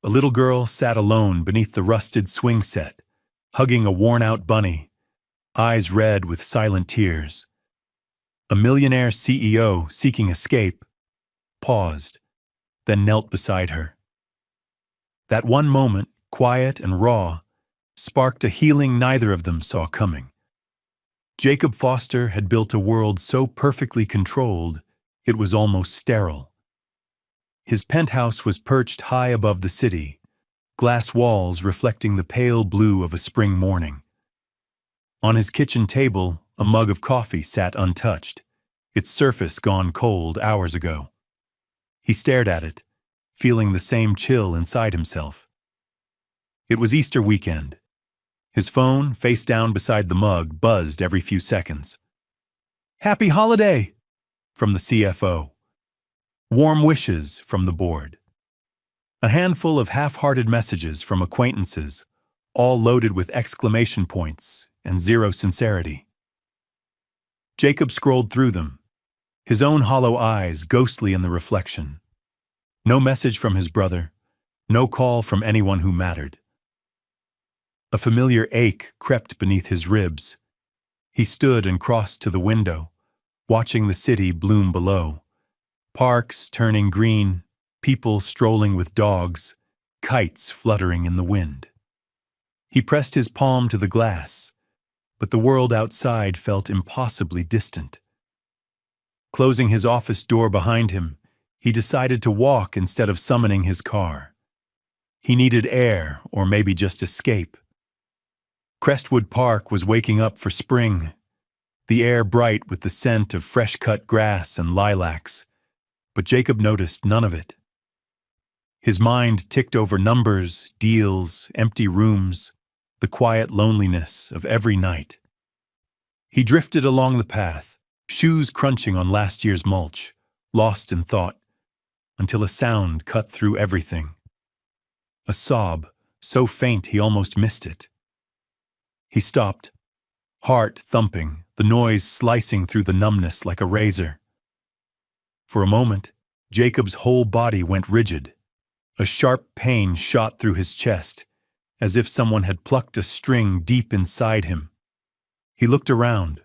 A little girl sat alone beneath the rusted swing set, hugging a worn-out bunny, eyes red with silent tears. A millionaire CEO seeking escape paused, then knelt beside her. That one moment, quiet and raw, sparked a healing neither of them saw coming. Jacob Foster had built a world so perfectly controlled, it was almost sterile. His penthouse was perched high above the city, glass walls reflecting the pale blue of a spring morning. On his kitchen table, a mug of coffee sat untouched, its surface gone cold hours ago. He stared at it, feeling the same chill inside himself. It was Easter weekend. His phone, face down beside the mug, buzzed every few seconds. "Happy holiday!" from the CFO. Warm wishes from the board. A handful of half-hearted messages from acquaintances, all loaded with exclamation points and zero sincerity. Jacob scrolled through them, his own hollow eyes ghostly in the reflection. No message from his brother, no call from anyone who mattered. A familiar ache crept beneath his ribs. He stood and crossed to the window, watching the city bloom below. Parks turning green, people strolling with dogs, kites fluttering in the wind. He pressed his palm to the glass, but the world outside felt impossibly distant. Closing his office door behind him, he decided to walk instead of summoning his car. He needed air, or maybe just escape. Crestwood Park was waking up for spring, the air bright with the scent of fresh-cut grass and lilacs, but Jacob noticed none of it. His mind ticked over numbers, deals, empty rooms, the quiet loneliness of every night. He drifted along the path, shoes crunching on last year's mulch, lost in thought, until a sound cut through everything. A sob, so faint he almost missed it. He stopped, heart thumping, the noise slicing through the numbness like a razor. For a moment, Jacob's whole body went rigid. A sharp pain shot through his chest, as if someone had plucked a string deep inside him. He looked around,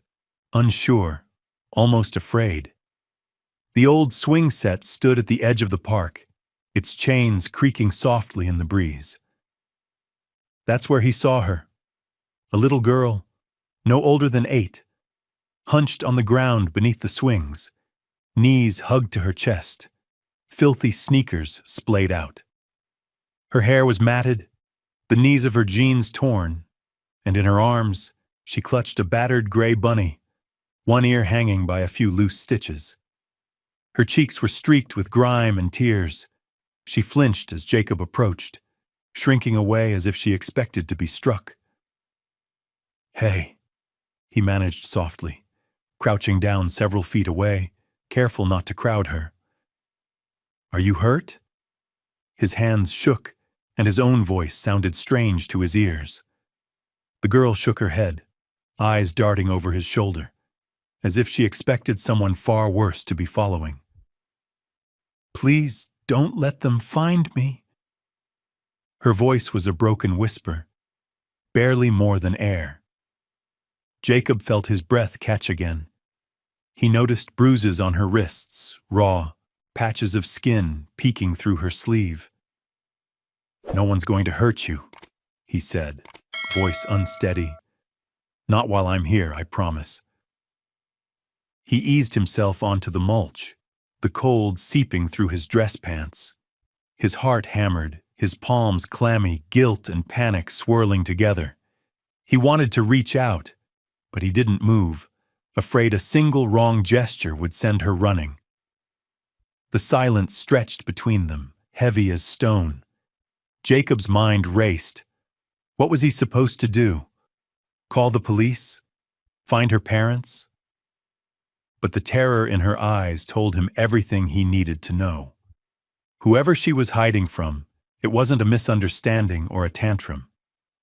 unsure, almost afraid. The old swing set stood at the edge of the park, its chains creaking softly in the breeze. That's where he saw her. A little girl, no older than 8, hunched on the ground beneath the swings, knees hugged to her chest, filthy sneakers splayed out. Her hair was matted, the knees of her jeans torn, and in her arms she clutched a battered gray bunny, one ear hanging by a few loose stitches. Her cheeks were streaked with grime and tears. She flinched as Jacob approached, shrinking away as if she expected to be struck. "Hey," he managed softly, crouching down several feet away, careful not to crowd her. "Are you hurt?" His hands shook, and his own voice sounded strange to his ears. The girl shook her head, eyes darting over his shoulder, as if she expected someone far worse to be following. "Please don't let them find me." Her voice was a broken whisper, barely more than air. Jacob felt his breath catch again. He noticed bruises on her wrists, raw, patches of skin peeking through her sleeve. "No one's going to hurt you," he said, voice unsteady. "Not while I'm here, I promise." He eased himself onto the mulch, the cold seeping through his dress pants. His heart hammered, his palms clammy, guilt and panic swirling together. He wanted to reach out, but he didn't move, afraid a single wrong gesture would send her running. The silence stretched between them, heavy as stone. Jacob's mind raced. What was he supposed to do? Call the police? Find her parents? But the terror in her eyes told him everything he needed to know. Whoever she was hiding from, it wasn't a misunderstanding or a tantrum.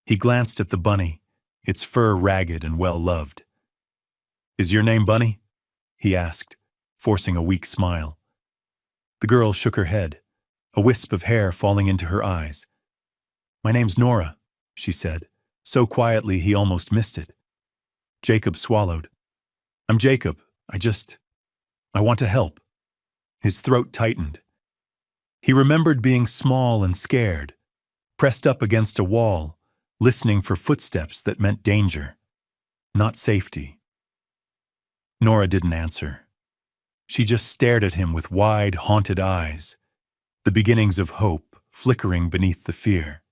He glanced at the bunny, its fur ragged and well-loved. "Is your name Bunny?" he asked, forcing a weak smile. The girl shook her head, a wisp of hair falling into her eyes. "My name's Nora," she said, so quietly he almost missed it. Jacob swallowed. "I'm Jacob. I want to help." His throat tightened. He remembered being small and scared, pressed up against a wall, listening for footsteps that meant danger, not safety. Nora didn't answer. She just stared at him with wide, haunted eyes, the beginnings of hope flickering beneath the fear.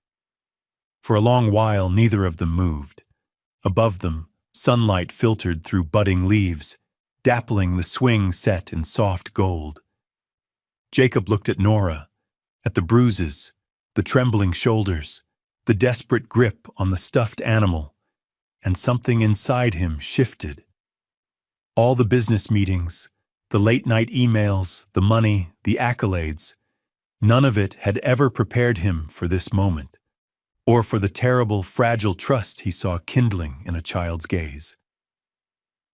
For a long while, neither of them moved. Above them, sunlight filtered through budding leaves, dappling the swing set in soft gold. Jacob looked at Nora, at the bruises, the trembling shoulders, the desperate grip on the stuffed animal, and something inside him shifted. All the business meetings, the late-night emails, the money, the accolades, none of it had ever prepared him for this moment, or for the terrible, fragile trust he saw kindling in a child's gaze.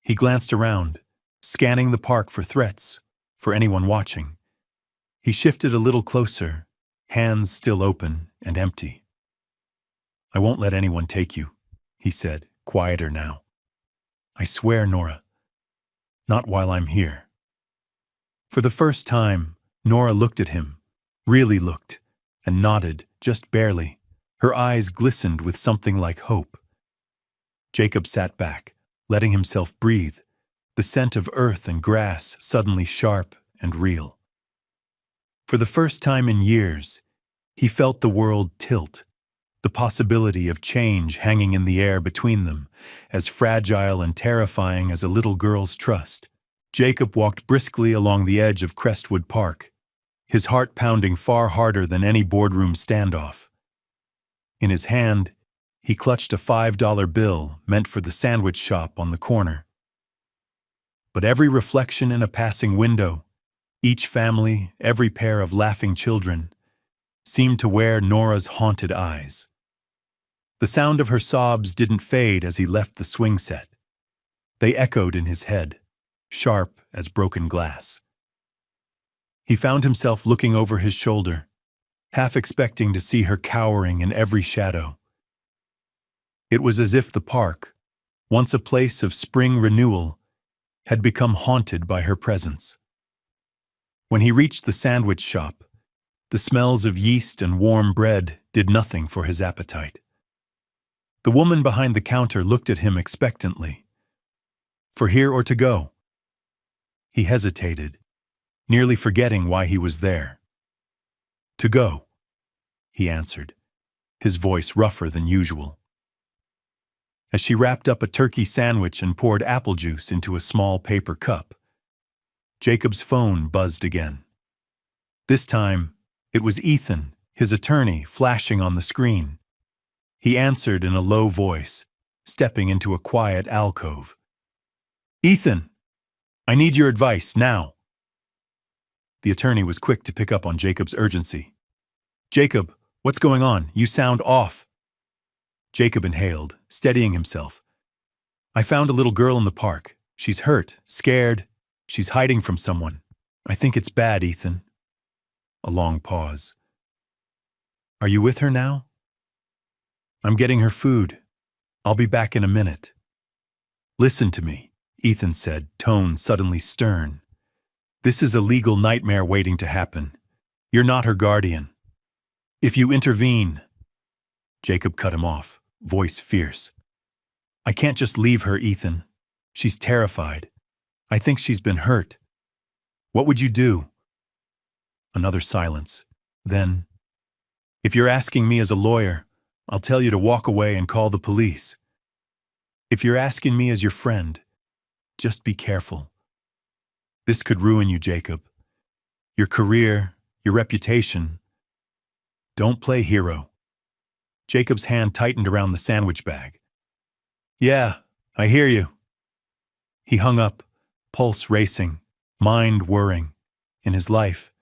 He glanced around, scanning the park for threats, for anyone watching. He shifted a little closer, hands still open and empty. "I won't let anyone take you," he said, quieter now. "I swear, Nora. Not while I'm here." For the first time, Nora looked at him, really looked, and nodded, just barely. Her eyes glistened with something like hope. Jacob sat back, letting himself breathe, the scent of earth and grass suddenly sharp and real. For the first time in years, he felt the world tilt, the possibility of change hanging in the air between them, as fragile and terrifying as a little girl's trust. Jacob walked briskly along the edge of Crestwood Park, his heart pounding far harder than any boardroom standoff. In his hand, he clutched a $5 bill meant for the sandwich shop on the corner. But every reflection in a passing window, each family, every pair of laughing children, seemed to wear Nora's haunted eyes. The sound of her sobs didn't fade as he left the swing set. They echoed in his head, sharp as broken glass. He found himself looking over his shoulder, half expecting to see her cowering in every shadow. It was as if the park, once a place of spring renewal, had become haunted by her presence. When he reached the sandwich shop, the smells of yeast and warm bread did nothing for his appetite. The woman behind the counter looked at him expectantly. "For here or to go?" He hesitated, nearly forgetting why he was there. "To go," he answered, his voice rougher than usual. As she wrapped up a turkey sandwich and poured apple juice into a small paper cup, Jacob's phone buzzed again. This time, it was Ethan, his attorney, flashing on the screen. He answered in a low voice, stepping into a quiet alcove. "Ethan, I need your advice, now." The attorney was quick to pick up on Jacob's urgency. "Jacob, what's going on? You sound off." Jacob inhaled, steadying himself. "I found a little girl in the park. She's hurt, scared. She's hiding from someone. I think it's bad, Ethan." A long pause. "Are you with her now?" "I'm getting her food. I'll be back in a minute." "Listen to me," Ethan said, tone suddenly stern. "This is a legal nightmare waiting to happen. You're not her guardian. If you intervene—" Jacob cut him off, voice fierce. "I can't just leave her, Ethan. She's terrified. I think she's been hurt. What would you do?" Another silence. Then, "If you're asking me as a lawyer, I'll tell you to walk away and call the police. If you're asking me as your friend, just be careful. This could ruin you, Jacob. Your career, your reputation. Don't play hero." Jacob's hand tightened around the sandwich bag. "Yeah, I hear you." He hung up, pulse racing, mind whirring. In his life,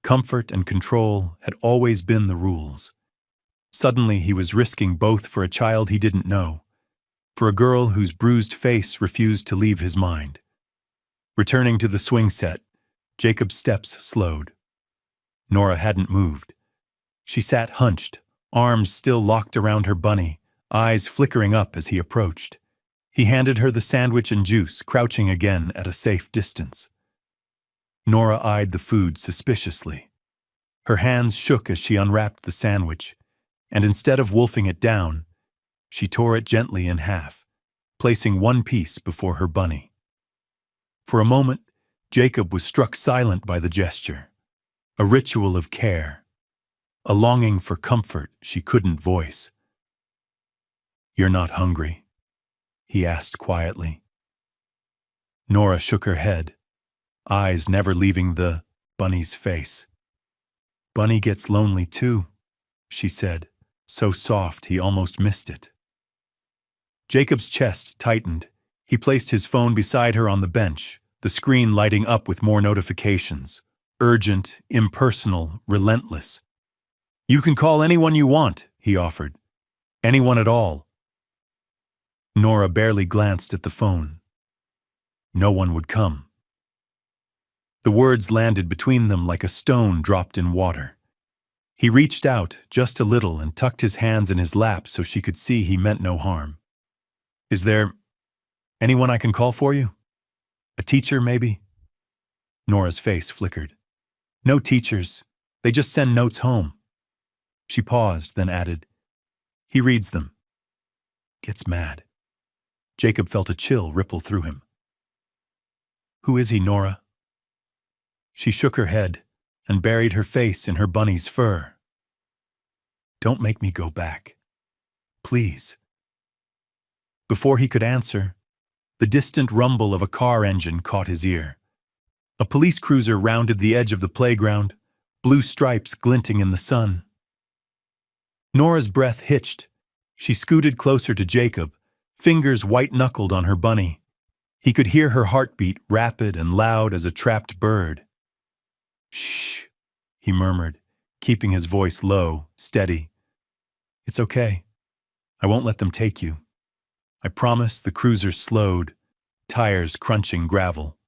comfort and control had always been the rules. Suddenly he was risking both for a child he didn't know, for a girl whose bruised face refused to leave his mind. Returning to the swing set, Jacob's steps slowed. Nora hadn't moved. She sat hunched, arms still locked around her bunny, eyes flickering up as he approached. He handed her the sandwich and juice, crouching again at a safe distance. Nora eyed the food suspiciously. Her hands shook as she unwrapped the sandwich, and instead of wolfing it down, she tore it gently in half, placing one piece before her bunny. For a moment, Jacob was struck silent by the gesture, a ritual of care, a longing for comfort she couldn't voice. "You're not hungry?" he asked quietly. Nora shook her head, eyes never leaving the bunny's face. "Bunny gets lonely too," she said, so soft he almost missed it. Jacob's chest tightened. He placed his phone beside her on the bench, the screen lighting up with more notifications. Urgent, impersonal, relentless. "You can call anyone you want," he offered. "Anyone at all." Nora barely glanced at the phone. No one would come. The words landed between them like a stone dropped in water. He reached out just a little and tucked his hands in his lap so she could see he meant no harm. "Is there anyone I can call for you? A teacher, maybe?" Nora's face flickered. "No teachers. They just send notes home." She paused, then added, "He reads them. Gets mad." Jacob felt a chill ripple through him. "Who is he, Nora?" She shook her head and buried her face in her bunny's fur. "Don't make me go back. Please." Before he could answer, the distant rumble of a car engine caught his ear. A police cruiser rounded the edge of the playground, blue stripes glinting in the sun. Nora's breath hitched. She scooted closer to Jacob, fingers white-knuckled on her bunny. He could hear her heartbeat, rapid and loud as a trapped bird. "Shh," he murmured, keeping his voice low, steady. "It's okay. I won't let them take you. I promise." The cruiser slowed, tires crunching gravel.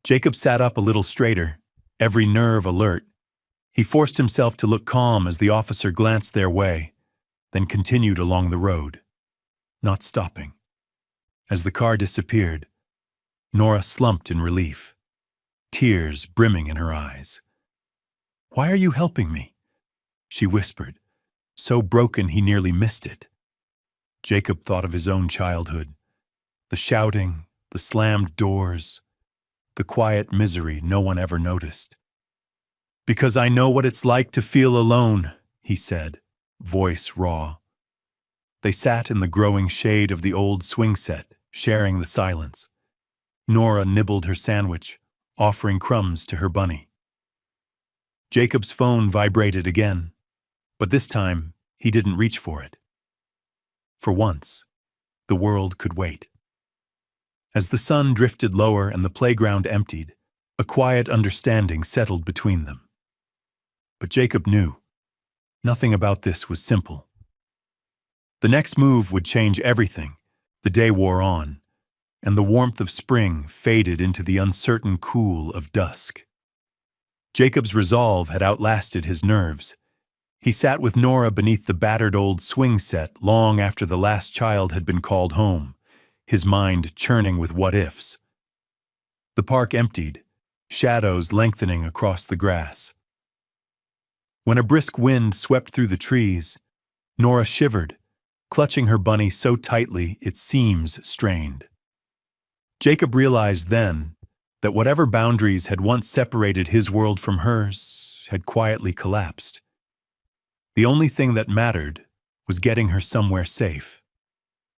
Jacob sat up a little straighter, every nerve alert. He forced himself to look calm as the officer glanced their way, then continued along the road, not stopping. As the car disappeared, Nora slumped in relief, tears brimming in her eyes. "Why are you helping me?" she whispered, so broken he nearly missed it. Jacob thought of his own childhood, the shouting, the slammed doors, the quiet misery no one ever noticed. "Because I know what it's like to feel alone," he said, voice raw. They sat in the growing shade of the old swing set, sharing the silence. Nora nibbled her sandwich, offering crumbs to her bunny. Jacob's phone vibrated again, but this time he didn't reach for it. For once, the world could wait. As the sun drifted lower and the playground emptied, a quiet understanding settled between them. But Jacob knew nothing about this was simple. The next move would change everything. The day wore on, and the warmth of spring faded into the uncertain cool of dusk. Jacob's resolve had outlasted his nerves. He sat with Nora beneath the battered old swing set long after the last child had been called home, his mind churning with what-ifs. The park emptied, shadows lengthening across the grass. When a brisk wind swept through the trees, Nora shivered, clutching her bunny so tightly its seams strained. Jacob realized then that whatever boundaries had once separated his world from hers had quietly collapsed. The only thing that mattered was getting her somewhere safe.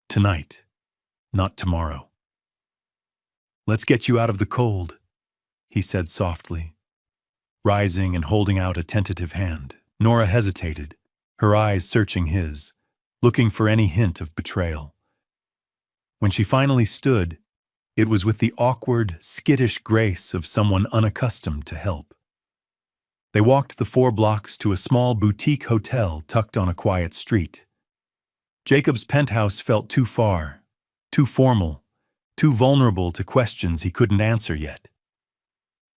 Tonight, not tomorrow. "Let's get you out of the cold," he said softly, rising and holding out a tentative hand. Nora hesitated, her eyes searching his, looking for any hint of betrayal. When she finally stood, it was with the awkward, skittish grace of someone unaccustomed to help. They walked the 4 blocks to a small boutique hotel tucked on a quiet street. Jacob's penthouse felt too far, too formal, too vulnerable to questions he couldn't answer yet.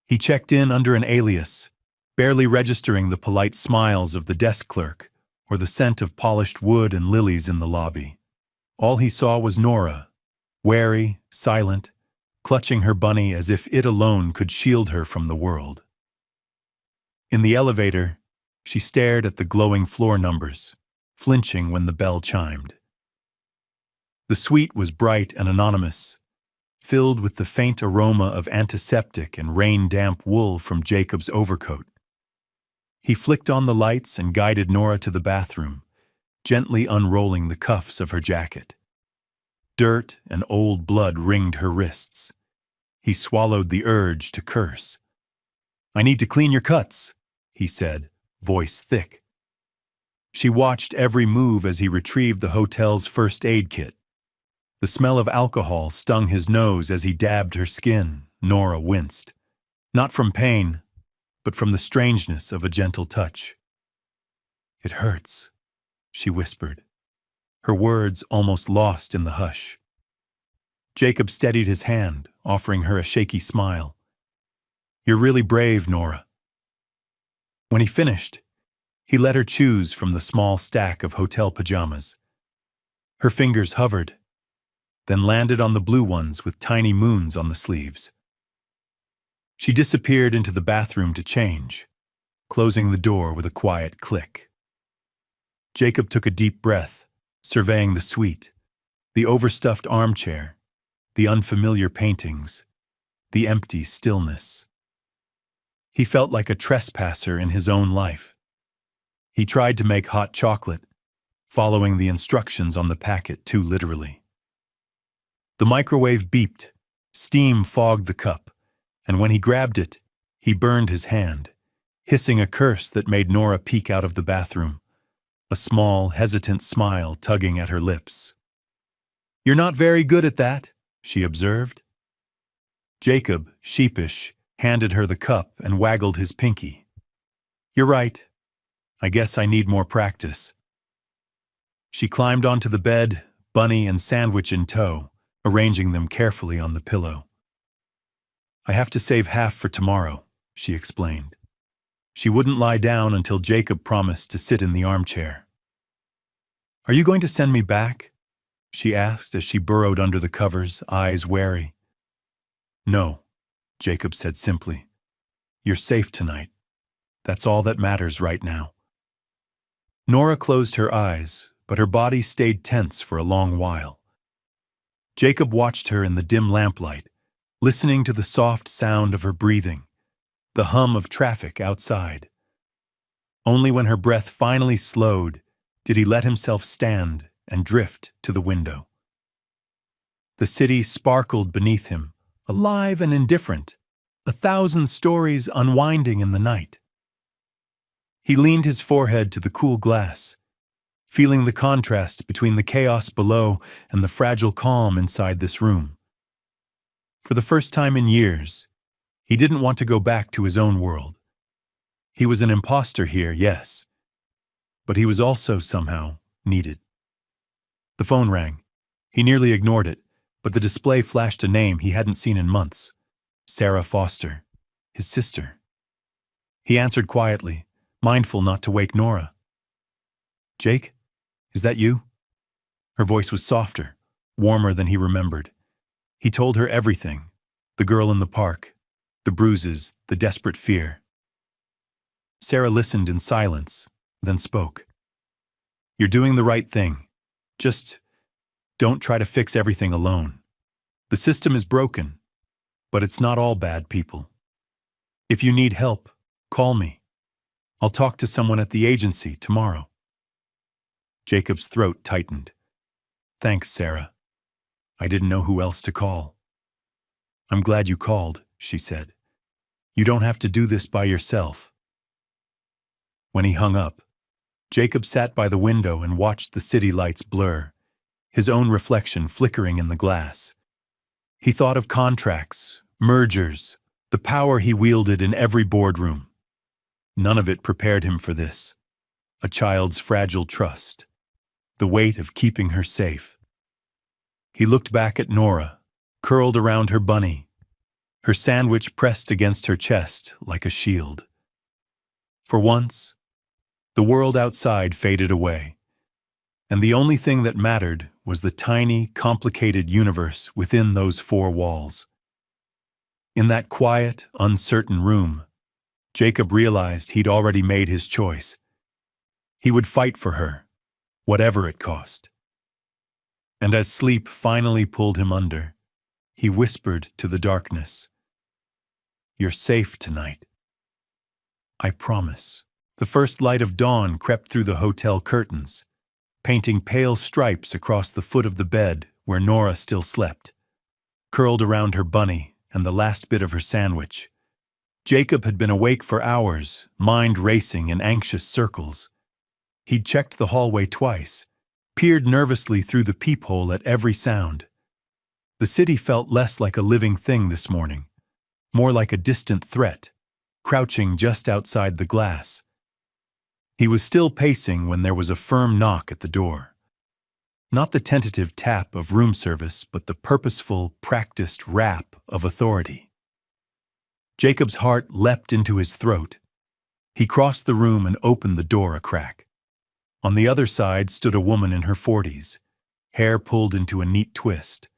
He checked in under an alias, barely registering the polite smiles of the desk clerk or the scent of polished wood and lilies in the lobby. All he saw was Nora, wary, silent, clutching her bunny as if it alone could shield her from the world. In the elevator, she stared at the glowing floor numbers, flinching when the bell chimed. The suite was bright and anonymous, filled with the faint aroma of antiseptic and rain-damp wool from Jacob's overcoat. He flicked on the lights and guided Nora to the bathroom, gently unrolling the cuffs of her jacket. Dirt and old blood ringed her wrists. He swallowed the urge to curse. "I need to clean your cuts," he said, voice thick. She watched every move as he retrieved the hotel's first aid kit. The smell of alcohol stung his nose as he dabbed her skin. Nora winced. Not from pain, but from the strangeness of a gentle touch. "It hurts," she whispered, her words almost lost in the hush. Jacob steadied his hand, offering her a shaky smile. "You're really brave, Nora." When he finished, he let her choose from the small stack of hotel pajamas. Her fingers hovered, then landed on the blue ones with tiny moons on the sleeves. She disappeared into the bathroom to change, closing the door with a quiet click. Jacob took a deep breath, surveying the suite, the overstuffed armchair, the unfamiliar paintings, the empty stillness. He felt like a trespasser in his own life. He tried to make hot chocolate, following the instructions on the packet too literally. The microwave beeped, steam fogged the cup, and when he grabbed it, he burned his hand, hissing a curse that made Nora peek out of the bathroom, a small, hesitant smile tugging at her lips. "You're not very good at that," she observed. Jacob, sheepish, handed her the cup and waggled his pinky. "You're right. I guess I need more practice." She climbed onto the bed, bunny and sandwich in tow, arranging them carefully on the pillow. "I have to save half for tomorrow," she explained. She wouldn't lie down until Jacob promised to sit in the armchair. "Are you going to send me back?" she asked as she burrowed under the covers, eyes wary. "No," Jacob said simply. "You're safe tonight. That's all that matters right now." Nora closed her eyes, but her body stayed tense for a long while. Jacob watched her in the dim lamplight, listening to the soft sound of her breathing, the hum of traffic outside. Only when her breath finally slowed did he let himself stand and drift to the window. The city sparkled beneath him, alive and indifferent, 1,000 stories unwinding in the night. He leaned his forehead to the cool glass, feeling the contrast between the chaos below and the fragile calm inside this room. For the first time in years, he didn't want to go back to his own world. He was an imposter here, yes, but he was also somehow needed. The phone rang. He nearly ignored it, but the display flashed a name he hadn't seen in months: Sarah Foster, his sister. He answered quietly, mindful not to wake Nora. "Jake, is that you?" Her voice was softer, warmer than he remembered. He told her everything: the girl in the park, the bruises, the desperate fear. Sarah listened in silence, then spoke. "You're doing the right thing. Just don't try to fix everything alone. The system is broken, but it's not all bad people. If you need help, call me. I'll talk to someone at the agency tomorrow." Jacob's throat tightened. "Thanks, Sarah. I didn't know who else to call." "I'm glad you called," she said. "You don't have to do this by yourself." When he hung up, Jacob sat by the window and watched the city lights blur, his own reflection flickering in the glass. He thought of contracts, mergers, the power he wielded in every boardroom. None of it prepared him for this: a child's fragile trust, the weight of keeping her safe. He looked back at Nora, curled around her bunny, her sandwich pressed against her chest like a shield. For once, the world outside faded away, and the only thing that mattered was the tiny, complicated universe within those four walls. In that quiet, uncertain room, Jacob realized he'd already made his choice. He would fight for her, whatever it cost. And as sleep finally pulled him under, he whispered to the darkness, "You're safe tonight. I promise." The first light of dawn crept through the hotel curtains, painting pale stripes across the foot of the bed where Nora still slept, curled around her bunny and the last bit of her sandwich. Jacob had been awake for hours, mind racing in anxious circles. He'd checked the hallway twice, peered nervously through the peephole at every sound. The city felt less like a living thing this morning, more like a distant threat, crouching just outside the glass. He was still pacing when there was a firm knock at the door. Not the tentative tap of room service, but the purposeful, practiced rap of authority. Jacob's heart leapt into his throat. He crossed the room and opened the door a crack. On the other side stood a woman in her 40s, hair pulled into a neat twist,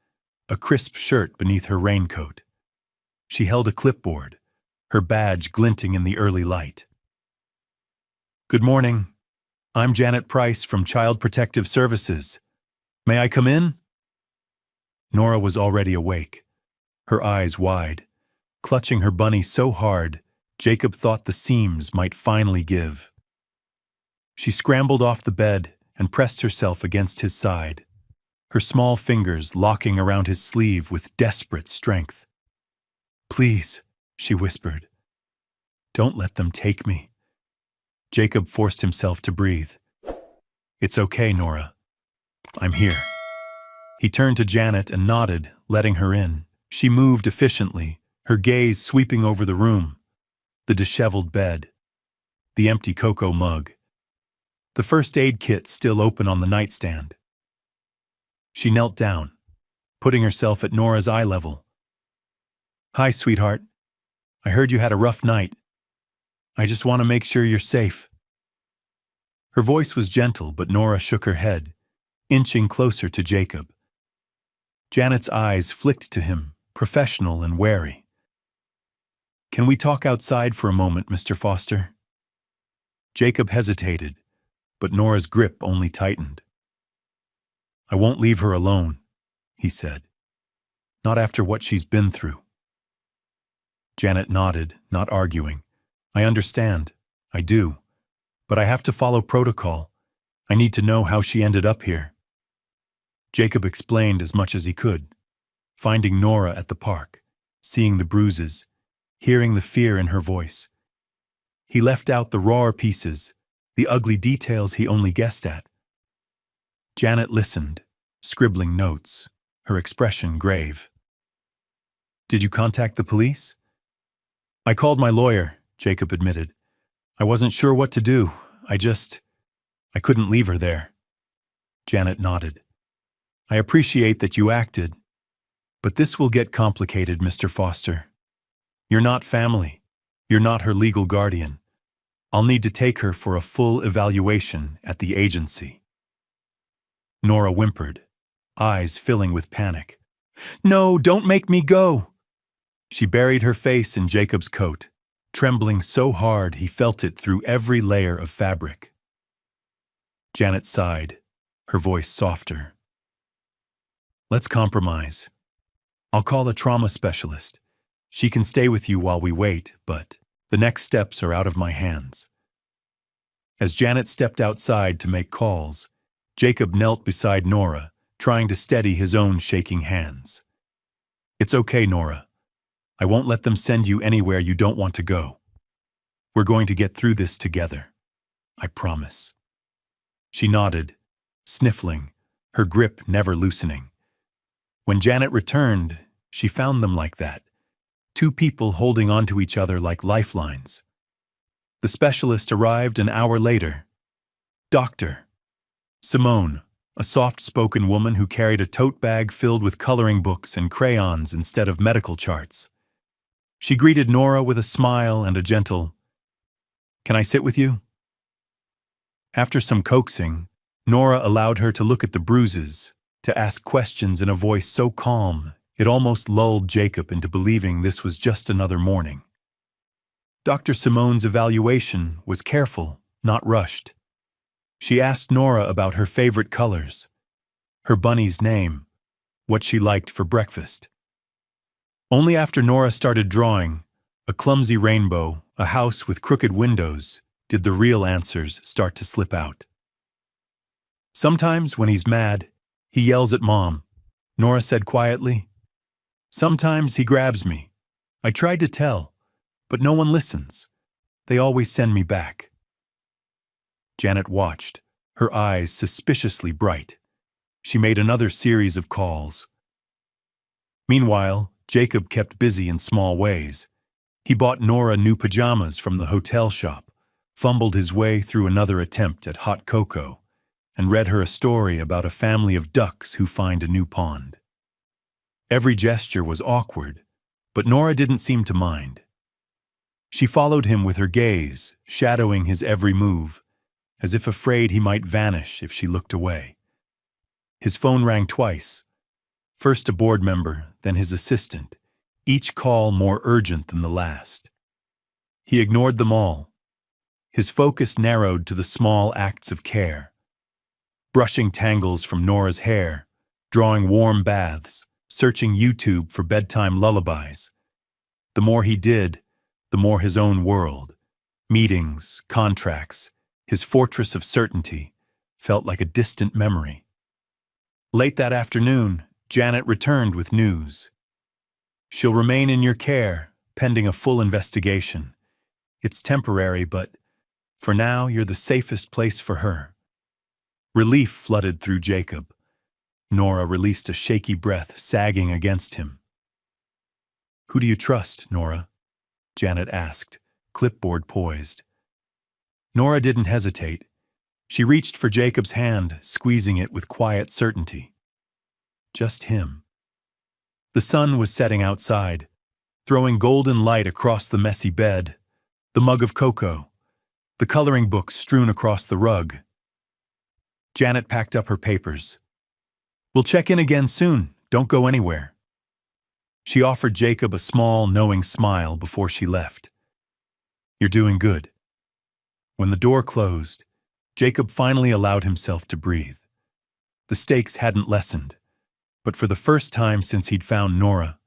a crisp shirt beneath her raincoat. She held a clipboard, her badge glinting in the early light. "Good morning. I'm Janet Price from Child Protective Services. May I come in?" Nora was already awake, her eyes wide, clutching her bunny so hard, Jacob thought the seams might finally give. She scrambled off the bed and pressed herself against his side, her small fingers locking around his sleeve with desperate strength. "Please," she whispered. "Don't let them take me." Jacob forced himself to breathe. "It's okay, Nora. I'm here." He turned to Janet and nodded, letting her in. She moved efficiently, her gaze sweeping over the room, the disheveled bed, the empty cocoa mug, the first aid kit still open on the nightstand. She knelt down, putting herself at Nora's eye level. "Hi, sweetheart. I heard you had a rough night. I just want to make sure you're safe." Her voice was gentle, but Nora shook her head, inching closer to Jacob. Janet's eyes flicked to him, professional and wary. "Can we talk outside for a moment, Mr. Foster?" Jacob hesitated, but Nora's grip only tightened. "I won't leave her alone," he said. "Not after what she's been through." Janet nodded, not arguing. "I understand. I do. But I have to follow protocol. I need to know how she ended up here." Jacob explained as much as he could, finding Nora at the park, seeing the bruises, hearing the fear in her voice. He left out the rawer pieces, the ugly details he only guessed at. Janet listened, scribbling notes, her expression grave. "Did you contact the police?" "I called my lawyer," Jacob admitted. "I wasn't sure what to do. I couldn't leave her there." Janet nodded. "I appreciate that you acted, but this will get complicated, Mr. Foster. You're not family. You're not her legal guardian. I'll need to take her for a full evaluation at the agency." Nora whimpered, eyes filling with panic. "No, don't make me go." She buried her face in Jacob's coat, trembling so hard he felt it through every layer of fabric. Janet sighed, her voice softer. "Let's compromise. I'll call a trauma specialist. She can stay with you while we wait, but the next steps are out of my hands." As Janet stepped outside to make calls, Jacob knelt beside Nora, trying to steady his own shaking hands. "It's okay, Nora. I won't let them send you anywhere you don't want to go. We're going to get through this together. I promise." She nodded, sniffling, her grip never loosening. When Janet returned, she found them like that, two people holding onto each other like lifelines. The specialist arrived an hour later. Dr. Simone, a soft-spoken woman who carried a tote bag filled with coloring books and crayons instead of medical charts. She greeted Nora with a smile and a gentle, Can I sit with you? After some coaxing, Nora allowed her to look at the bruises, to ask questions in a voice so calm it almost lulled Jacob into believing this was just another morning. Dr. Simone's evaluation was careful, not rushed. She asked Nora about her favorite colors, her bunny's name, what she liked for breakfast. Only after Nora started drawing, a clumsy rainbow, a house with crooked windows, did the real answers start to slip out. Sometimes, when he's mad, he yells at Mom, Nora said quietly. Sometimes he grabs me. I tried to tell, but no one listens. They always send me back. Janet watched, her eyes suspiciously bright. She made another series of calls. Meanwhile, Jacob kept busy in small ways. He bought Nora new pajamas from the hotel shop, fumbled his way through another attempt at hot cocoa, and read her a story about a family of ducks who find a new pond. Every gesture was awkward, but Nora didn't seem to mind. She followed him with her gaze, shadowing his every move, as if afraid he might vanish if she looked away. His phone rang twice, first a board member, then his assistant, each call more urgent than the last. He ignored them all. His focus narrowed to the small acts of care. Brushing tangles from Nora's hair, drawing warm baths, searching YouTube for bedtime lullabies. The more he did, the more his own world, meetings, contracts, his fortress of certainty, felt like a distant memory. Late that afternoon, Janet returned with news. She'll remain in your care, pending a full investigation. It's temporary, but for now, you're the safest place for her. Relief flooded through Jacob. Nora released a shaky breath, sagging against him. Who do you trust, Nora? Janet asked, clipboard poised. Nora didn't hesitate. She reached for Jacob's hand, squeezing it with quiet certainty. Just him. The sun was setting outside, throwing golden light across the messy bed, the mug of cocoa, the coloring books strewn across the rug. Janet packed up her papers. We'll check in again soon. Don't go anywhere. She offered Jacob a small, knowing smile before she left. You're doing good. When the door closed, Jacob finally allowed himself to breathe. The stakes hadn't lessened, but for the first time since he'd found Nora,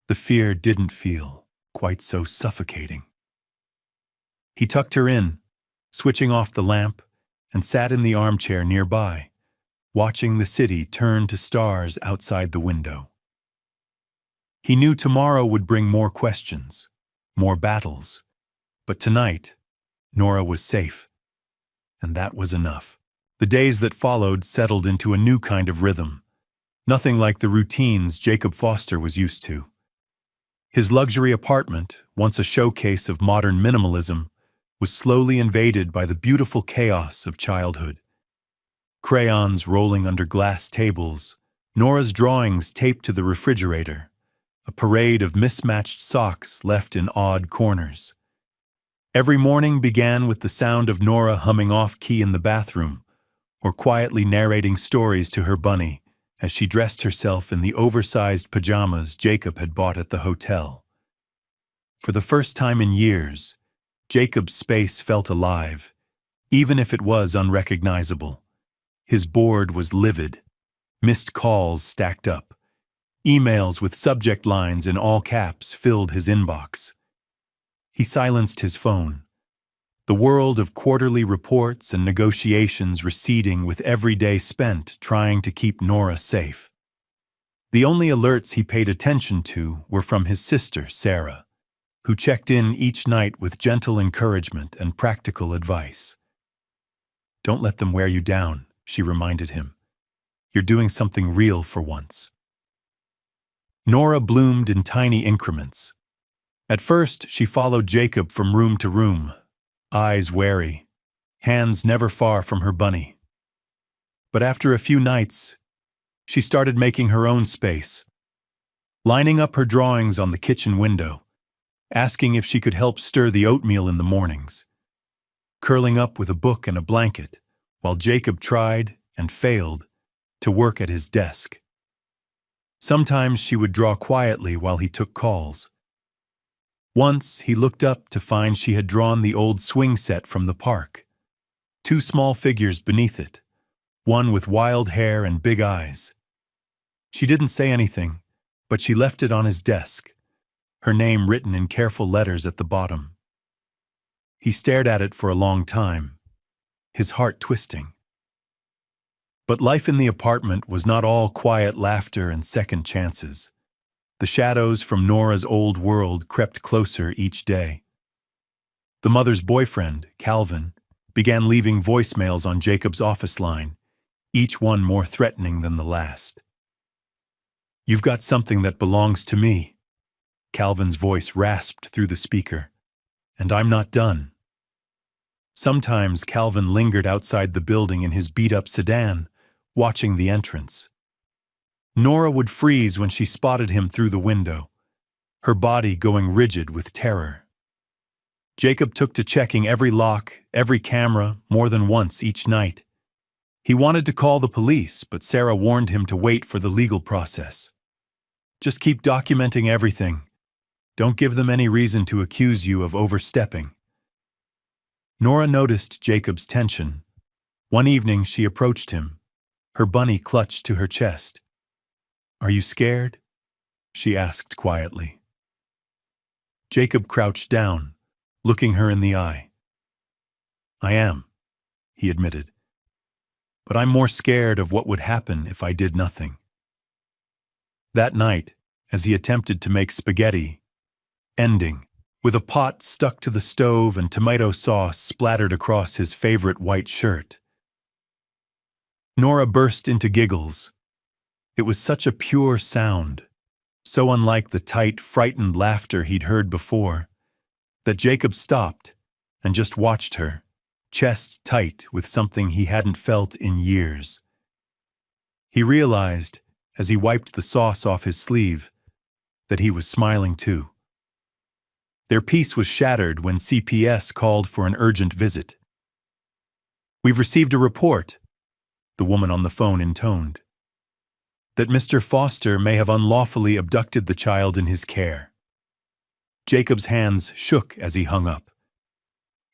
the fear didn't feel quite so suffocating. He tucked her in, switching off the lamp, and sat in the armchair nearby, watching the city turn to stars outside the window. He knew tomorrow would bring more questions, more battles, but tonight, Nora was safe, and that was enough. The days that followed settled into a new kind of rhythm, nothing like the routines Jacob Foster was used to. His luxury apartment, once a showcase of modern minimalism, was slowly invaded by the beautiful chaos of childhood. Crayons rolling under glass tables, Nora's drawings taped to the refrigerator, a parade of mismatched socks left in odd corners. Every morning began with the sound of Nora humming off-key in the bathroom, or quietly narrating stories to her bunny as she dressed herself in the oversized pajamas Jacob had bought at the hotel. For the first time in years, Jacob's space felt alive, even if it was unrecognizable. His board was livid, missed calls stacked up. Emails with subject lines in all caps filled his inbox. He silenced his phone. The world of quarterly reports and negotiations receding with every day spent trying to keep Nora safe. The only alerts he paid attention to were from his sister, Sarah, who checked in each night with gentle encouragement and practical advice. Don't let them wear you down, she reminded him. You're doing something real for once. Nora bloomed in tiny increments. At first, she followed Jacob from room to room, eyes wary, hands never far from her bunny. But after a few nights, she started making her own space, lining up her drawings on the kitchen window, asking if she could help stir the oatmeal in the mornings. curling up with a book and a blanket, while Jacob tried, and failed, to work at his desk. Sometimes she would draw quietly while he took calls. Once he looked up to find she had drawn the old swing set from the park. 2 small figures beneath it, one with wild hair and big eyes. She didn't say anything, but she left it on his desk, her name written in careful letters at the bottom. He stared at it for a long time, his heart twisting. But life in the apartment was not all quiet laughter and second chances. The shadows from Nora's old world crept closer each day. The mother's boyfriend, Calvin, began leaving voicemails on Jacob's office line, each one more threatening than the last. "You've got something that belongs to me," Calvin's voice rasped through the speaker, "and I'm not done." Sometimes Calvin lingered outside the building in his beat-up sedan, watching the entrance. Nora would freeze when she spotted him through the window, her body going rigid with terror. Jacob took to checking every lock, every camera, more than once each night. He wanted to call the police, but Sarah warned him to wait for the legal process. "Just keep documenting everything. Don't give them any reason to accuse you of overstepping." Nora noticed Jacob's tension. One evening she approached him, her bunny clutched to her chest. "Are you scared?" she asked quietly. Jacob crouched down, looking her in the eye. "I am," he admitted. "But I'm more scared of what would happen if I did nothing." That night, as he attempted to make spaghetti, ending with a pot stuck to the stove and tomato sauce splattered across his favorite white shirt, Nora burst into giggles. It was such a pure sound, so unlike the tight, frightened laughter he'd heard before, that Jacob stopped and just watched her, chest tight with something he hadn't felt in years. He realized, as he wiped the sauce off his sleeve, that he was smiling too. Their peace was shattered when CPS called for an urgent visit. "We've received a report," the woman on the phone intoned, "that Mr. Foster may have unlawfully abducted the child in his care." Jacob's hands shook as he hung up.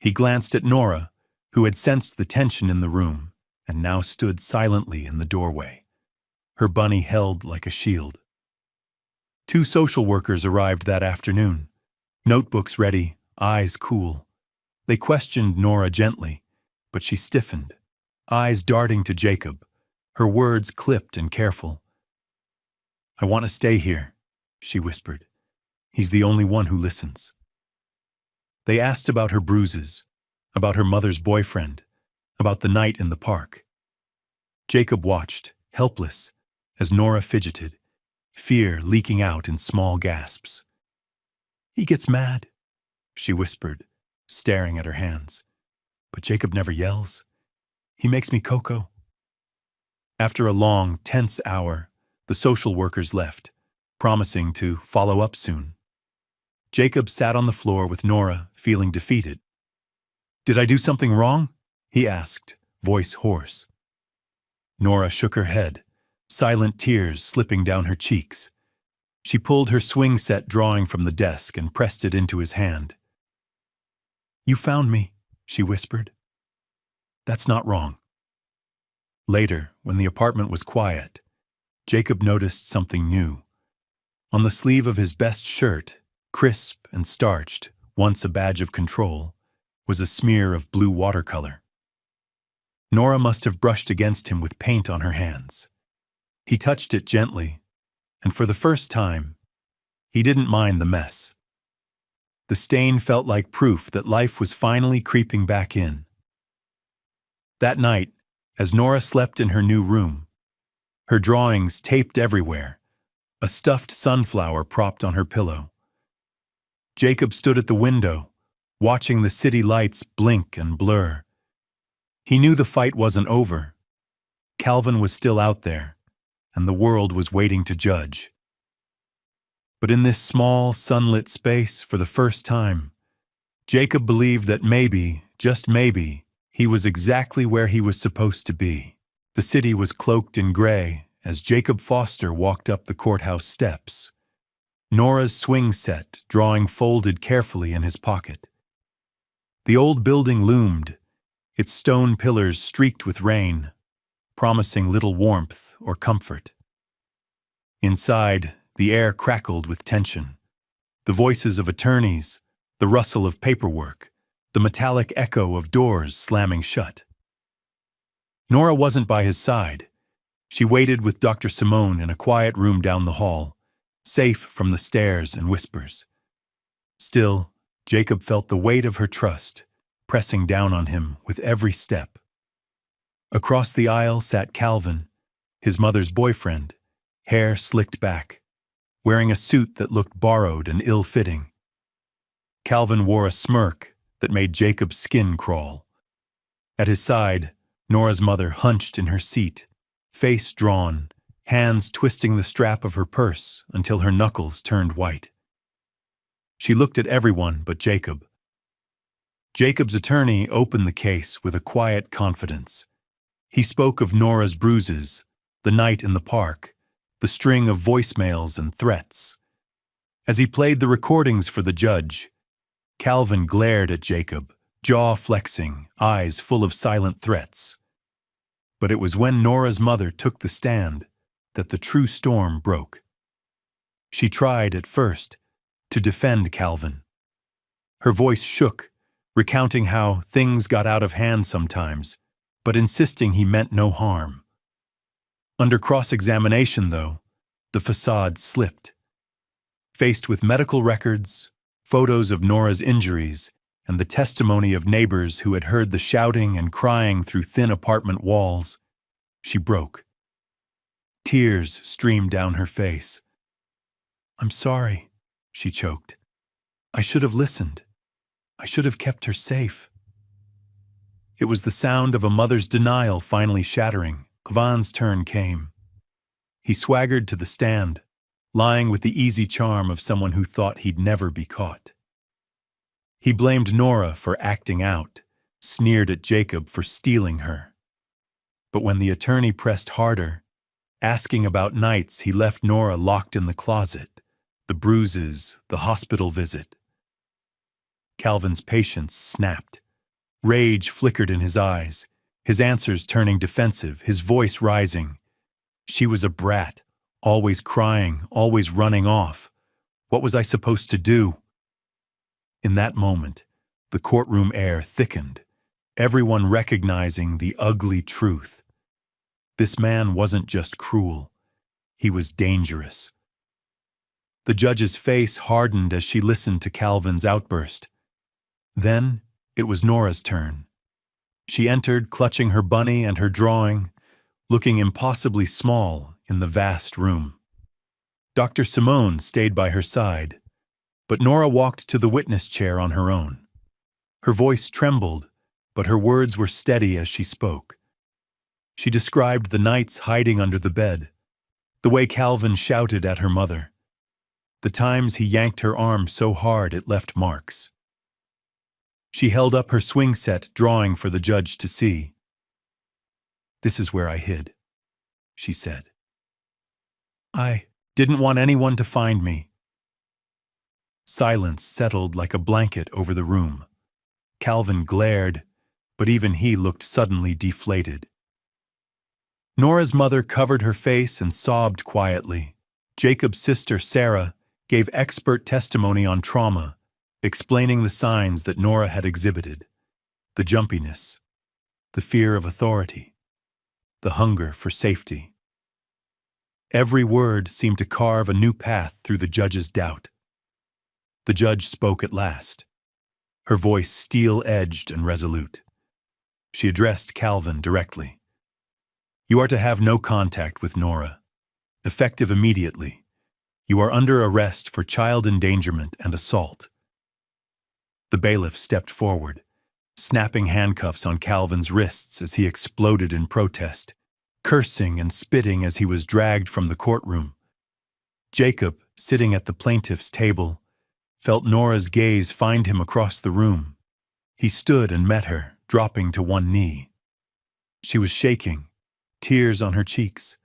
He glanced at Nora, who had sensed the tension in the room and now stood silently in the doorway, her bunny held like a shield. 2 social workers arrived that afternoon, notebooks ready, eyes cool. They questioned Nora gently, but she stiffened, eyes darting to Jacob, her words clipped and careful. "I want to stay here," she whispered. "He's the only one who listens." They asked about her bruises, about her mother's boyfriend, about the night in the park. Jacob watched, helpless, as Nora fidgeted, fear leaking out in small gasps. "He gets mad," she whispered, staring at her hands. "But Jacob never yells. He makes me cocoa." After a long, tense hour, the social workers left, promising to follow up soon. Jacob sat on the floor with Nora, feeling defeated. "Did I do something wrong?" he asked, voice hoarse. Nora shook her head, silent tears slipping down her cheeks. She pulled her swing set drawing from the desk and pressed it into his hand. "You found me," she whispered. "That's not wrong." Later, when the apartment was quiet, Jacob noticed something new. On the sleeve of his best shirt, crisp and starched, once a badge of control, was a smear of blue watercolor. Nora must have brushed against him with paint on her hands. He touched it gently, and for the first time, he didn't mind the mess. The stain felt like proof that life was finally creeping back in. That night, as Nora slept in her new room, her drawings taped everywhere, a stuffed sunflower propped on her pillow. Jacob stood at the window, watching the city lights blink and blur. He knew the fight wasn't over. Calvin was still out there, and the world was waiting to judge. But in this small, sunlit space, for the first time, Jacob believed that maybe, just maybe, he was exactly where he was supposed to be. The city was cloaked in gray as Jacob Foster walked up the courthouse steps, Nora's swing set drawing folded carefully in his pocket. The old building loomed, its stone pillars streaked with rain, promising little warmth or comfort. Inside, the air crackled with tension. The voices of attorneys, the rustle of paperwork, the metallic echo of doors slamming shut. Nora wasn't by his side. She waited with Dr. Simone in a quiet room down the hall, safe from the stares and whispers. Still, Jacob felt the weight of her trust, pressing down on him with every step. Across the aisle sat Calvin, his mother's boyfriend, hair slicked back, wearing a suit that looked borrowed and ill-fitting. Calvin wore a smirk that made Jacob's skin crawl. At his side, Nora's mother hunched in her seat, face drawn, hands twisting the strap of her purse until her knuckles turned white. She looked at everyone but Jacob. Jacob's attorney opened the case with a quiet confidence. He spoke of Nora's bruises, the night in the park, the string of voicemails and threats. As he played the recordings for the judge, Calvin glared at Jacob, jaw flexing, eyes full of silent threats. But it was when Nora's mother took the stand that the true storm broke. She tried, at first, to defend Calvin. Her voice shook, recounting how things got out of hand sometimes, but insisting he meant no harm. Under cross-examination, though, the facade slipped. Faced with medical records, photos of Nora's injuries, and the testimony of neighbors who had heard the shouting and crying through thin apartment walls, she broke. Tears streamed down her face. "I'm sorry," she choked. "I should have listened. I should have kept her safe." It was the sound of a mother's denial finally shattering. Van's turn came. He swaggered to the stand, lying with the easy charm of someone who thought he'd never be caught. He blamed Nora for acting out, sneered at Jacob for stealing her. But when the attorney pressed harder, asking about nights he left Nora locked in the closet, the bruises, the hospital visit, Calvin's patience snapped. Rage flickered in his eyes, his answers turning defensive, his voice rising. She was a brat, always crying, always running off. What was I supposed to do? In that moment, the courtroom air thickened, everyone recognizing the ugly truth. This man wasn't just cruel, he was dangerous. The judge's face hardened as she listened to Calvin's outburst. Then, it was Nora's turn. She entered, clutching her bunny and her drawing, looking impossibly small in the vast room. Dr. Simone stayed by her side, but Nora walked to the witness chair on her own. Her voice trembled, but her words were steady as she spoke. She described the nights hiding under the bed, the way Calvin shouted at her mother, the times he yanked her arm so hard it left marks. She held up her swing set drawing for the judge to see. "This is where I hid," she said. "I didn't want anyone to find me." Silence settled like a blanket over the room. Calvin glared, but even he looked suddenly deflated. Nora's mother covered her face and sobbed quietly. Jacob's sister, Sarah, gave expert testimony on trauma, explaining the signs that Nora had exhibited: the jumpiness, the fear of authority, the hunger for safety. Every word seemed to carve a new path through the judge's doubt. The judge spoke at last, her voice steel-edged and resolute. She addressed Calvin directly. "You are to have no contact with Nora. Effective immediately. You are under arrest for child endangerment and assault." The bailiff stepped forward, snapping handcuffs on Calvin's wrists as he exploded in protest, cursing and spitting as he was dragged from the courtroom. Jacob, sitting at the plaintiff's table, felt Nora's gaze find him across the room. He stood and met her, dropping to one knee. She was shaking, tears on her cheeks,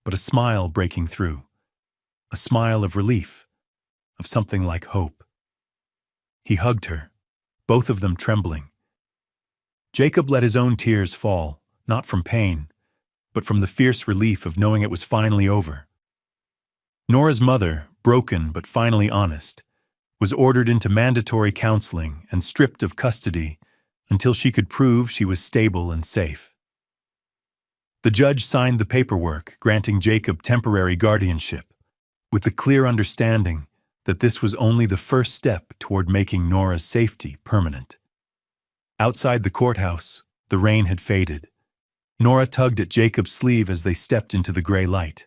but a smile breaking through. A smile of relief, of something like hope. He hugged her, both of them trembling. Jacob let his own tears fall, not from pain, but from the fierce relief of knowing it was finally over. Nora's mother, broken but finally honest, was ordered into mandatory counseling and stripped of custody until she could prove she was stable and safe. The judge signed the paperwork granting Jacob temporary guardianship, with the clear understanding that this was only the first step toward making Nora's safety permanent. Outside the courthouse, the rain had faded. Nora tugged at Jacob's sleeve as they stepped into the gray light.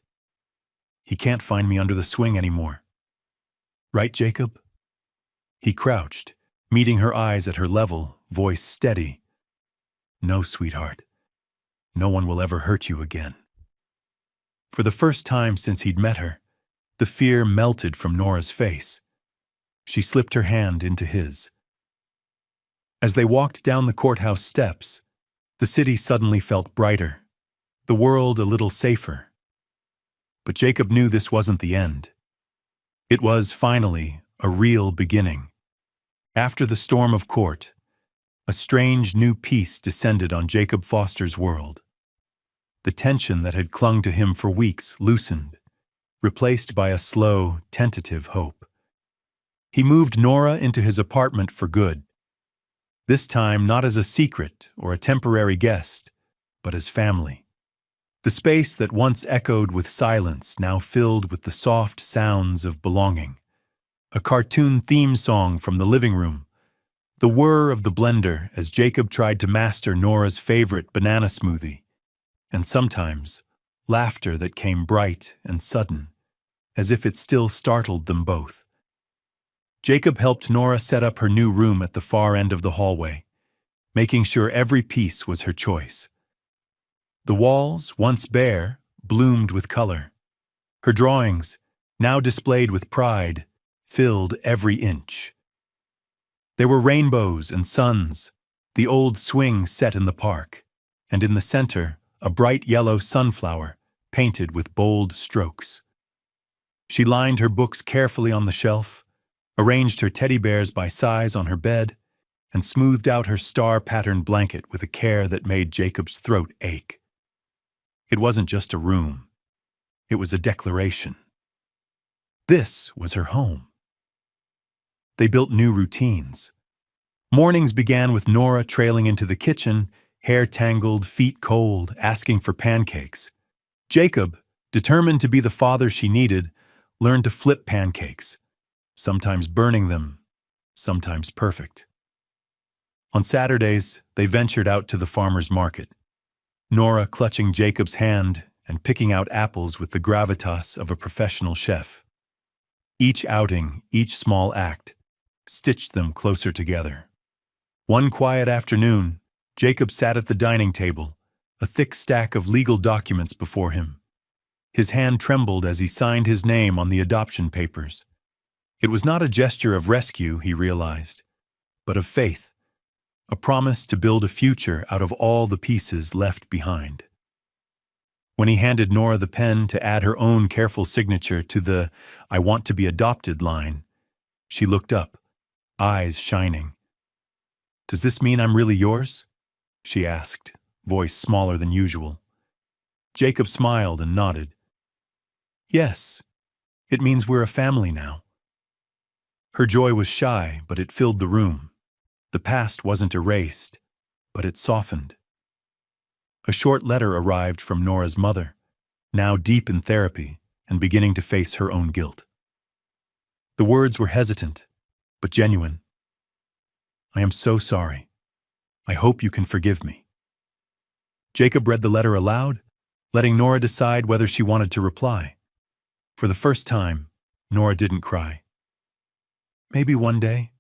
"He can't find me under the swing anymore. Right, Jacob?" He crouched, meeting her eyes at her level, voice steady. "No, sweetheart. No one will ever hurt you again." For the first time since he'd met her, the fear melted from Nora's face. She slipped her hand into his. As they walked down the courthouse steps, the city suddenly felt brighter, the world a little safer. But Jacob knew this wasn't the end. It was, finally, a real beginning. After the storm of court, a strange new peace descended on Jacob Foster's world. The tension that had clung to him for weeks loosened, replaced by a slow, tentative hope. He moved Nora into his apartment for good, this time not as a secret or a temporary guest, but as family. The space that once echoed with silence now filled with the soft sounds of belonging. A cartoon theme song from the living room, the whir of the blender as Jacob tried to master Nora's favorite banana smoothie, and sometimes laughter that came bright and sudden, as if it still startled them both. Jacob helped Nora set up her new room at the far end of the hallway, making sure every piece was her choice. The walls, once bare, bloomed with color. Her drawings, now displayed with pride, filled every inch. There were rainbows and suns, the old swing set in the park, and in the center, a bright yellow sunflower painted with bold strokes. She lined her books carefully on the shelf, arranged her teddy bears by size on her bed, and smoothed out her star-patterned blanket with a care that made Jacob's throat ache. It wasn't just a room. It was a declaration. This was her home. They built new routines. Mornings began with Nora trailing into the kitchen, hair tangled, feet cold, asking for pancakes. Jacob, determined to be the father she needed, learned to flip pancakes, sometimes burning them, sometimes perfect. On Saturdays, they ventured out to the farmer's market, Nora clutching Jacob's hand and picking out apples with the gravitas of a professional chef. Each outing, each small act, stitched them closer together. One quiet afternoon, Jacob sat at the dining table, a thick stack of legal documents before him. His hand trembled as he signed his name on the adoption papers. It was not a gesture of rescue, he realized, but of faith, a promise to build a future out of all the pieces left behind. When he handed Nora the pen to add her own careful signature to the "I want to be adopted" line, she looked up, eyes shining. "Does this mean I'm really yours?" she asked, voice smaller than usual. Jacob smiled and nodded. "Yes, it means we're a family now." Her joy was shy, but it filled the room. The past wasn't erased, but it softened. A short letter arrived from Nora's mother, now deep in therapy and beginning to face her own guilt. The words were hesitant, but genuine. "I am so sorry. I hope you can forgive me." Jacob read the letter aloud, letting Nora decide whether she wanted to reply. For the first time, Nora didn't cry. "Maybe one day,"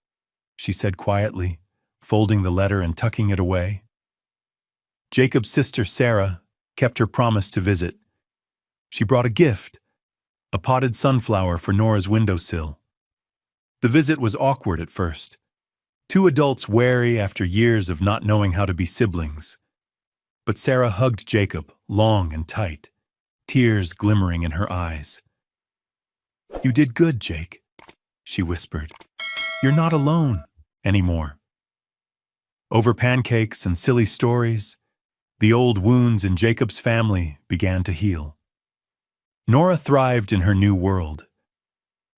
she said quietly, folding the letter and tucking it away. Jacob's sister, Sarah, kept her promise to visit. She brought a gift, a potted sunflower for Nora's windowsill. The visit was awkward at first. Two adults wary after years of not knowing how to be siblings. But Sarah hugged Jacob long and tight, tears glimmering in her eyes. "You did good, Jake," she whispered. "You're not alone anymore." Over pancakes and silly stories, the old wounds in Jacob's family began to heal. Nora thrived in her new world.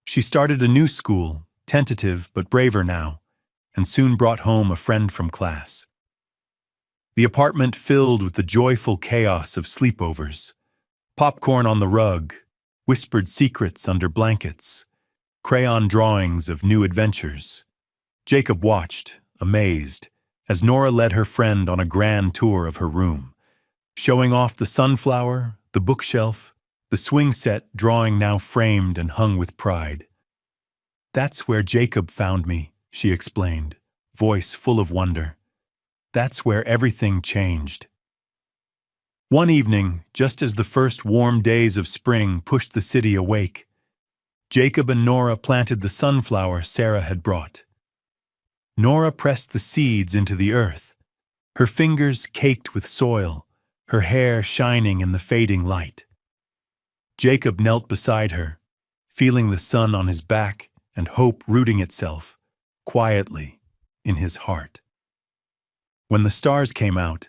She started a new school, tentative but braver now, and soon brought home a friend from class. The apartment filled with the joyful chaos of sleepovers, popcorn on the rug, whispered secrets under blankets, crayon drawings of new adventures. Jacob watched, amazed, as Nora led her friend on a grand tour of her room, showing off the sunflower, the bookshelf, the swing set drawing now framed and hung with pride. "That's where Jacob found me," she explained, voice full of wonder. "That's where everything changed." One evening, just as the first warm days of spring pushed the city awake, Jacob and Nora planted the sunflower Sarah had brought. Nora pressed the seeds into the earth, her fingers caked with soil, her hair shining in the fading light. Jacob knelt beside her, feeling the sun on his back and hope rooting itself, quietly, in his heart. When the stars came out,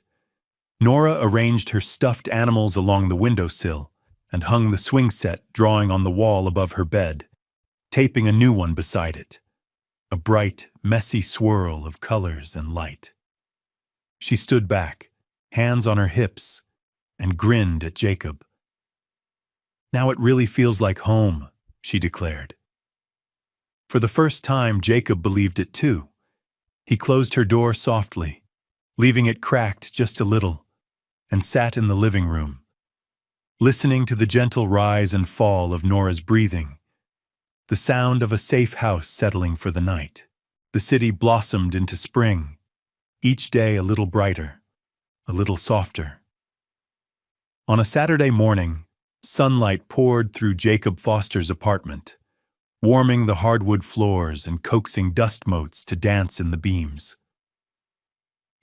Nora arranged her stuffed animals along the windowsill and hung the swing set drawing on the wall above her bed, taping a new one beside it, a bright, messy swirl of colors and light. She stood back, hands on her hips, and grinned at Jacob. "Now it really feels like home," she declared. For the first time, Jacob believed it too. He closed her door softly, leaving it cracked just a little, and sat in the living room, listening to the gentle rise and fall of Nora's breathing, the sound of a safe house settling for the night. The city blossomed into spring, each day a little brighter, a little softer. On a Saturday morning, sunlight poured through Jacob Foster's apartment, warming the hardwood floors and coaxing dust motes to dance in the beams.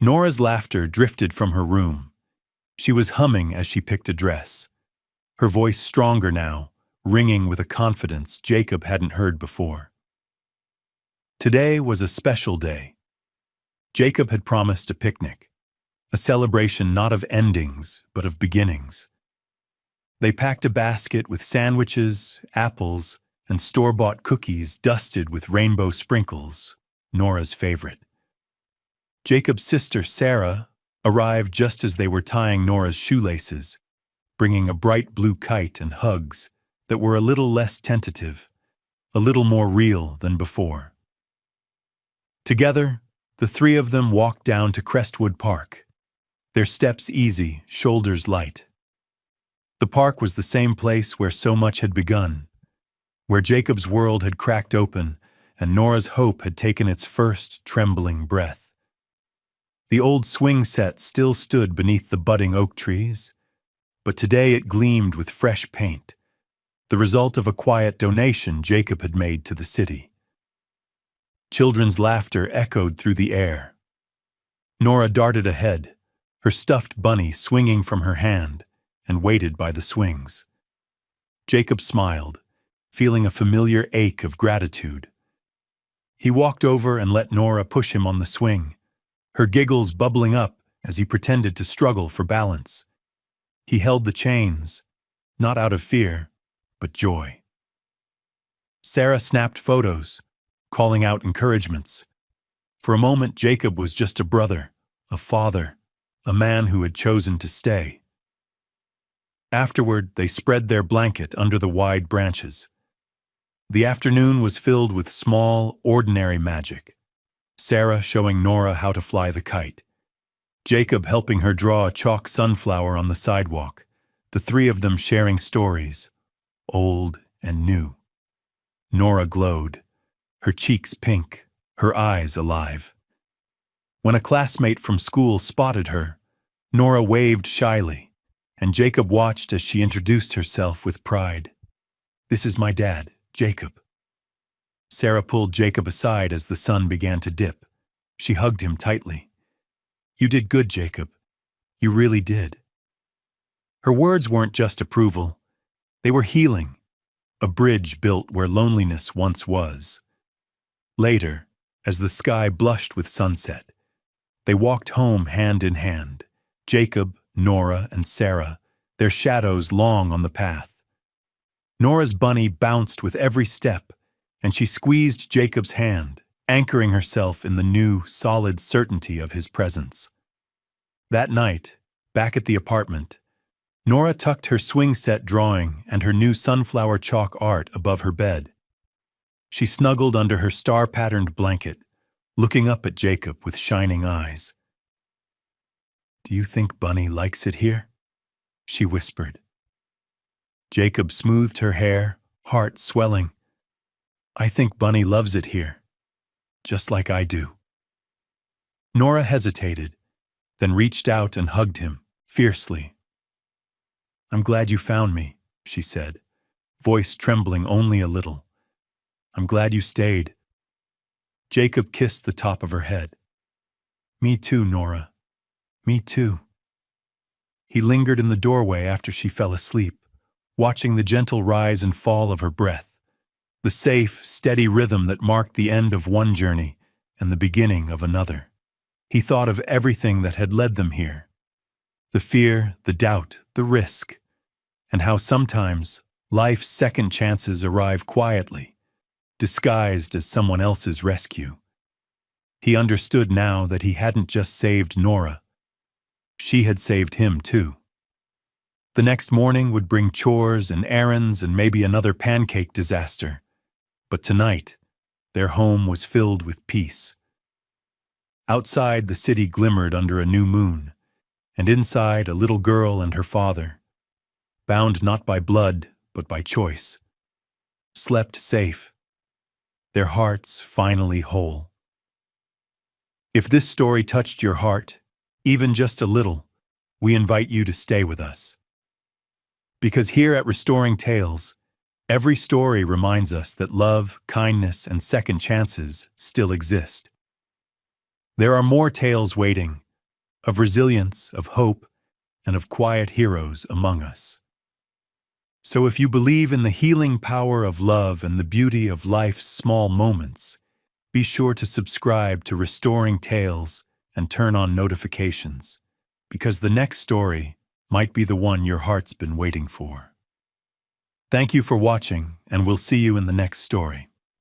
Nora's laughter drifted from her room. She was humming as she picked a dress, her voice stronger now, ringing with a confidence Jacob hadn't heard before. Today was a special day. Jacob had promised a picnic, a celebration not of endings, but of beginnings. They packed a basket with sandwiches, apples, and store-bought cookies dusted with rainbow sprinkles, Nora's favorite. Jacob's sister, Sarah, arrived just as they were tying Nora's shoelaces, bringing a bright blue kite and hugs that were a little less tentative, a little more real than before. Together, the three of them walked down to Crestwood Park, their steps easy, shoulders light. The park was the same place where so much had begun, where Jacob's world had cracked open and Nora's hope had taken its first trembling breath. The old swing set still stood beneath the budding oak trees, but today it gleamed with fresh paint, the result of a quiet donation Jacob had made to the city. Children's laughter echoed through the air. Nora darted ahead, her stuffed bunny swinging from her hand, and waited by the swings. Jacob smiled, feeling a familiar ache of gratitude. He walked over and let Nora push him on the swing, her giggles bubbling up as he pretended to struggle for balance. He held the chains, not out of fear, but joy. Sarah snapped photos, calling out encouragements. For a moment, Jacob was just a brother, a father, a man who had chosen to stay. Afterward, they spread their blanket under the wide branches. The afternoon was filled with small, ordinary magic. Sarah showing Nora how to fly the kite, Jacob helping her draw a chalk sunflower on the sidewalk, the three of them sharing stories, old and new. Nora glowed, her cheeks pink, her eyes alive. When a classmate from school spotted her, Nora waved shyly, and Jacob watched as she introduced herself with pride. "This is my dad, Jacob." Sarah pulled Jacob aside as the sun began to dip. She hugged him tightly. "You did good, Jacob. You really did." Her words weren't just approval. They were healing, a bridge built where loneliness once was. Later, as the sky blushed with sunset, they walked home hand in hand, Jacob, Nora, and Sarah, their shadows long on the path. Nora's bunny bounced with every step, and she squeezed Jacob's hand, anchoring herself in the new, solid certainty of his presence. That night, back at the apartment, Nora tucked her swing set drawing and her new sunflower chalk art above her bed. She snuggled under her star-patterned blanket, looking up at Jacob with shining eyes. "Do you think Bunny likes it here?" she whispered. Jacob smoothed her hair, heart swelling. "I think Bunny loves it here, just like I do." Nora hesitated, then reached out and hugged him, fiercely. "I'm glad you found me," she said, voice trembling only a little. "I'm glad you stayed." Jacob kissed the top of her head. "Me too, Nora. Me too." He lingered in the doorway after she fell asleep, watching the gentle rise and fall of her breath, the safe, steady rhythm that marked the end of one journey and the beginning of another. He thought of everything that had led them here, the fear, the doubt, the risk, and how sometimes life's second chances arrive quietly, disguised as someone else's rescue. He understood now that he hadn't just saved Nora. She had saved him too. The next morning would bring chores and errands and maybe another pancake disaster. But tonight, their home was filled with peace. Outside, the city glimmered under a new moon, and inside, a little girl and her father, bound not by blood, but by choice, slept safe, their hearts finally whole. If this story touched your heart, even just a little, we invite you to stay with us. Because here at Restoring Tales, every story reminds us that love, kindness, and second chances still exist. There are more tales waiting, of resilience, of hope, and of quiet heroes among us. So if you believe in the healing power of love and the beauty of life's small moments, be sure to subscribe to Restoring Tales and turn on notifications, because the next story might be the one your heart's been waiting for. Thank you for watching, and we'll see you in the next story.